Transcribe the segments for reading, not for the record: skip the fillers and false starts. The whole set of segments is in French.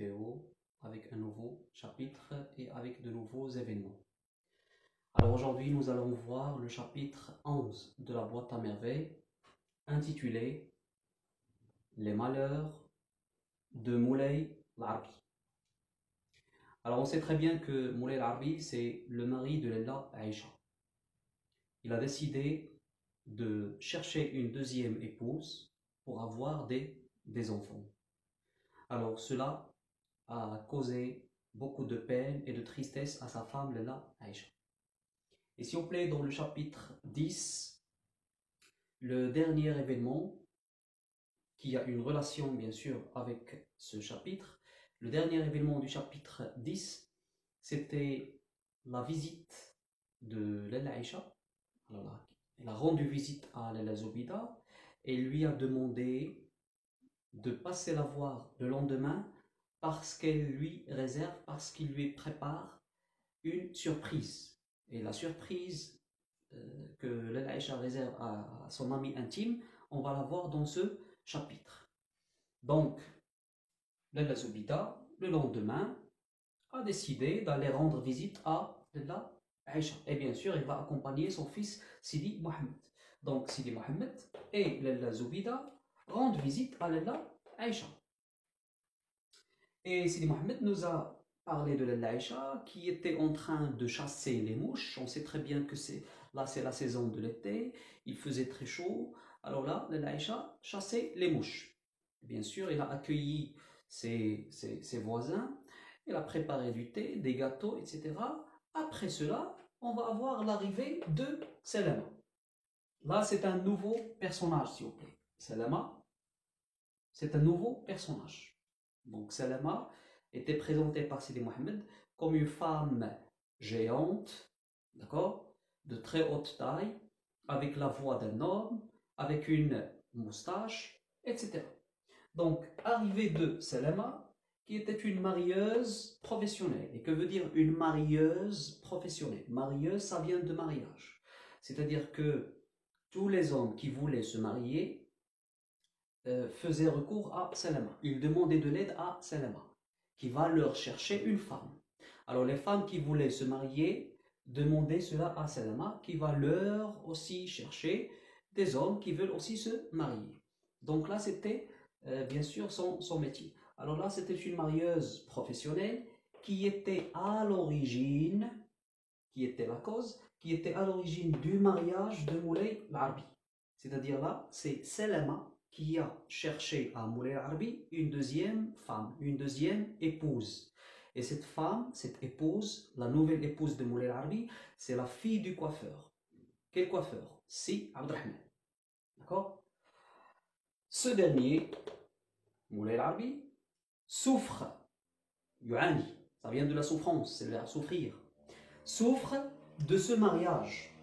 vidéo avec un nouveau chapitre et avec de nouveaux événements. Alors aujourd'hui, nous allons voir le chapitre 11 de la boîte à merveilles intitulé Les malheurs de Moulay Larbi. Alors on sait très bien que Moulay Larbi, c'est le mari de Lella Aïcha. Il a décidé de chercher une deuxième épouse pour avoir des enfants. Alors cela a causé beaucoup de peine et de tristesse à sa femme Lella Aïcha. Et s'il vous plaît, dans le chapitre 10, le dernier événement qui a une relation bien sûr avec ce chapitre, le dernier événement du chapitre 10, c'était la visite de Lella Aïcha. Elle a rendu visite à Lella Zoubida et lui a demandé de passer la voir le lendemain parce qu'il lui prépare une surprise. Et la surprise que Lella Aïcha réserve à son ami intime, on va la voir dans ce chapitre. Donc, Lella Zoubida, le lendemain, a décidé d'aller rendre visite à Lella Aïcha. Et bien sûr, il va accompagner son fils Sidi Mohamed. Donc, Sidi Mohamed et Lella Zoubida rendent visite à Lella Aïcha. Et Sidi Mohamed nous a parlé de Lella Aïcha qui était en train de chasser les mouches. On sait très bien que c'est la saison de l'été, il faisait très chaud. Alors là, Lella Aïcha chassait les mouches. Bien sûr, il a accueilli ses voisins, il a préparé du thé, des gâteaux, etc. Après cela, on va avoir l'arrivée de Selema. Là, c'est un nouveau personnage, s'il vous plaît. Selema, c'est un nouveau personnage. Donc, Selema était présentée par Sidi Mohamed comme une femme géante, d'accord, de très haute taille, avec la voix d'un homme, avec une moustache, etc. Donc, arrivée de Selema, qui était une marieuse professionnelle. Et que veut dire une marieuse professionnelle? Marieuse, ça vient de mariage. C'est-à-dire que tous les hommes qui voulaient se marier faisaient recours à Selema. Ils demandaient de l'aide à Selema, qui va leur chercher une femme. Alors les femmes qui voulaient se marier demandaient cela à Selema, qui va leur aussi chercher des hommes qui veulent aussi se marier. Donc là, c'était bien sûr son métier. Alors là, c'était une marieuse professionnelle qui était à l'origine, qui était la cause, qui était à l'origine du mariage de Moulay Larbi. C'est-à-dire là, c'est Selema qui a cherché à Moulay Larbi une deuxième femme, une deuxième épouse. Et cette femme, cette épouse, la nouvelle épouse de Moulay Larbi, c'est la fille du coiffeur. Quel coiffeur? Si Abdrahman. D'accord? Ce dernier, Moulay Larbi, souffre, yu'ani, ça vient de la souffrance, c'est de souffrir, souffre de ce mariage.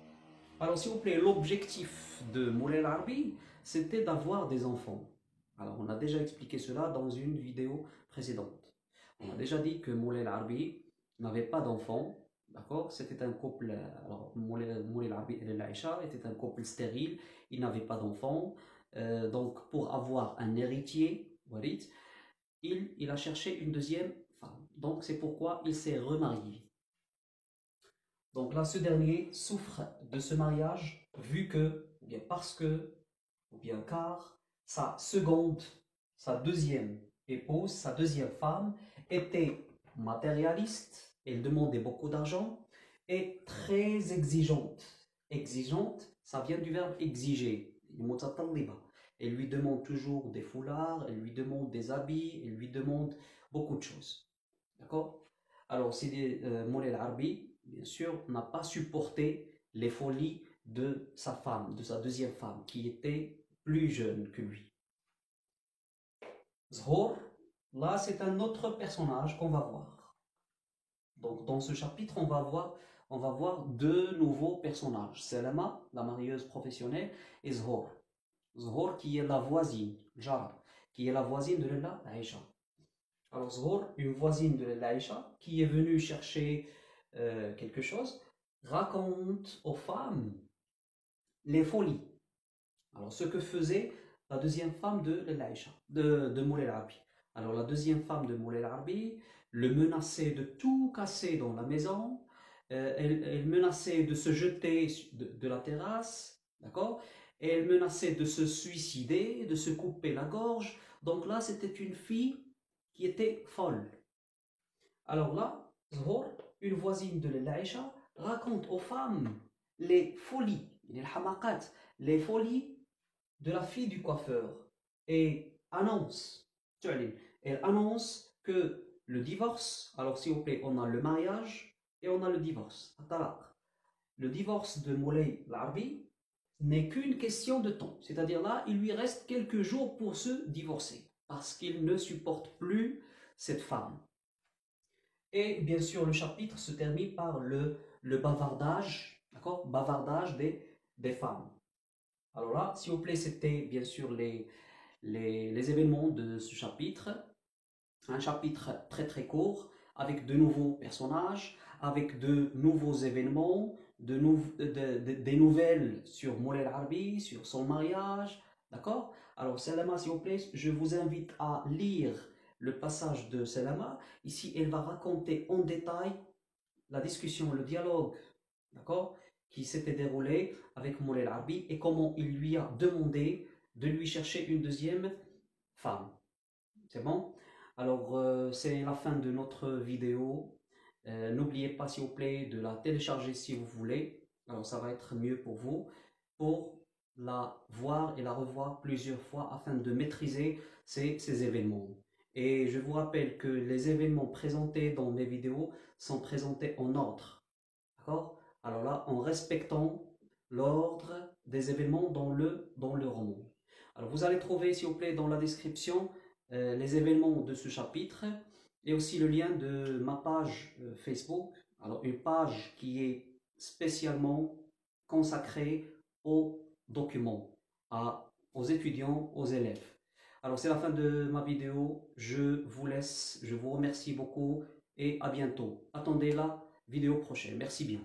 Alors s'il vous plaît, l'objectif de Moulay Larbi, c'était d'avoir des enfants. Alors on a déjà expliqué cela dans une vidéo précédente. On a déjà dit que Moulay Larbi n'avait pas d'enfants, d'accord? C'était un couple, alors Moulay Larbi et Lella Aïcha était un couple stérile, ils n'avaient pas d'enfants. Donc pour avoir un héritier, Walid, il a cherché une deuxième femme. Donc c'est pourquoi il s'est remarié. Donc là, ce dernier souffre de ce mariage vu que, ou bien parce que, ou bien car, sa seconde, sa deuxième épouse, sa deuxième femme, était matérialiste, elle demandait beaucoup d'argent et très exigeante. Exigeante, ça vient du verbe exiger. Elle lui demande toujours des foulards, elle lui demande des habits, elle lui demande beaucoup de choses. D'accord? Alors, Sidi Moulay Larbi, bien sûr, n'a pas supporté les folies de sa femme, de sa deuxième femme, qui était plus jeune que lui. Zhor, là, c'est un autre personnage qu'on va voir. Donc, dans ce chapitre, on va voir deux nouveaux personnages. Selema, la marieuse professionnelle, et Zhor. Zhor qui est la voisine, Jara, qui est la voisine de Lella Aïcha. Alors Zhor, une voisine de Lella Aïcha, qui est venue chercher quelque chose, raconte aux femmes les folies. Alors ce que faisait la deuxième femme de Lella Aïcha, de Moulay Larbi. Alors la deuxième femme de Moulay Al-Arbi le menaçait de tout casser dans la maison, elle menaçait de se jeter de la terrasse, d'accord? Et elle menaçait de se suicider, de se couper la gorge. Donc là, c'était une fille qui était folle. Alors là, Zhor, une voisine de l'Aïcha, raconte aux femmes les folies, les folies de la fille du coiffeur et annonce, elle annonce que le divorce, alors s'il vous plaît, on a le mariage et on a le divorce, le divorce de Moulay Al-Arbi n'est qu'une question de temps, c'est-à-dire là, il lui reste quelques jours pour se divorcer parce qu'il ne supporte plus cette femme. Et bien sûr, le chapitre se termine par le bavardage, d'accord? Bavardage des femmes. Alors là, s'il vous plaît, c'était bien sûr les événements de ce chapitre. Un chapitre très très court, avec de nouveaux personnages, avec de nouveaux événements, des nouvelles sur Moulay Al-Arbi, sur son mariage, d'accord? Alors Salama, s'il vous plaît, je vous invite à lire le passage de Salama. Ici, elle va raconter en détail la discussion, le dialogue, d'accord, qui s'était déroulé avec Moulay Al-Arbi et comment il lui a demandé de lui chercher une deuxième femme. C'est bon? Alors, c'est la fin de notre vidéo. N'oubliez pas, s'il vous plaît, de la télécharger si vous voulez. Alors, ça va être mieux pour vous, pour la voir et la revoir plusieurs fois afin de maîtriser ces événements. Et je vous rappelle que les événements présentés dans mes vidéos sont présentés en ordre. D'accord? Alors là, en respectant l'ordre des événements dans le roman. Alors, vous allez trouver, s'il vous plaît, dans la description les événements de ce chapitre et aussi le lien de ma page Facebook. Alors, une page qui est spécialement consacrée aux documents, aux étudiants, aux élèves. Alors, c'est la fin de ma vidéo. Je vous laisse, je vous remercie beaucoup et à bientôt. Attendez la vidéo prochaine. Merci bien.